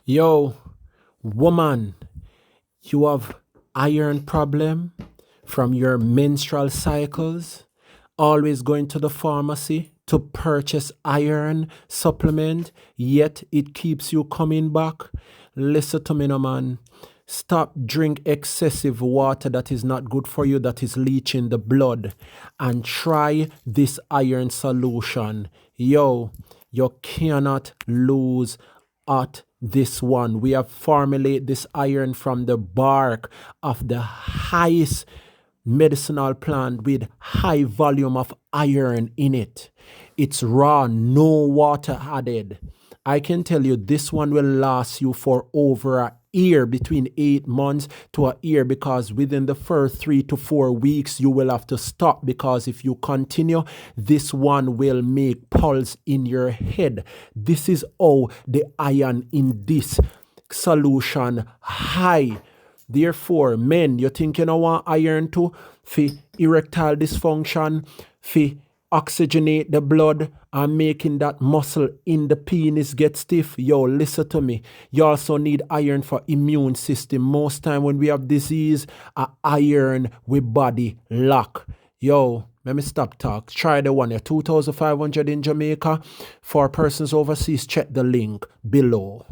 Yo, woman, you have iron problem from your menstrual cycles, always going to the pharmacy to purchase iron supplement, yet it keeps you coming back. Listen to me, no man. Stop drink excessive water that is not good for you, that is leaching the blood, and try this iron solution. Yo, you cannot lose at this one. We have formulated this iron from the bark of the highest medicinal plant with high volume of iron in it. It's raw, no water added. I can tell you this one will last you for over a year, between 8 months to a year, because within the first 3 to 4 weeks you will have to stop, because if you continue, this one will make pulse in your head. This is how the iron in this solution high. Therefore, men, you think you don't want iron to for erectile dysfunction, for oxygenate the blood and making that muscle in the penis get stiff? Yo, listen to me. You also need iron for immune system. Most time when we have disease, iron with body lock. Yo, let me stop talk. Try the one here. 2,500 in Jamaica. For persons overseas, check the link below.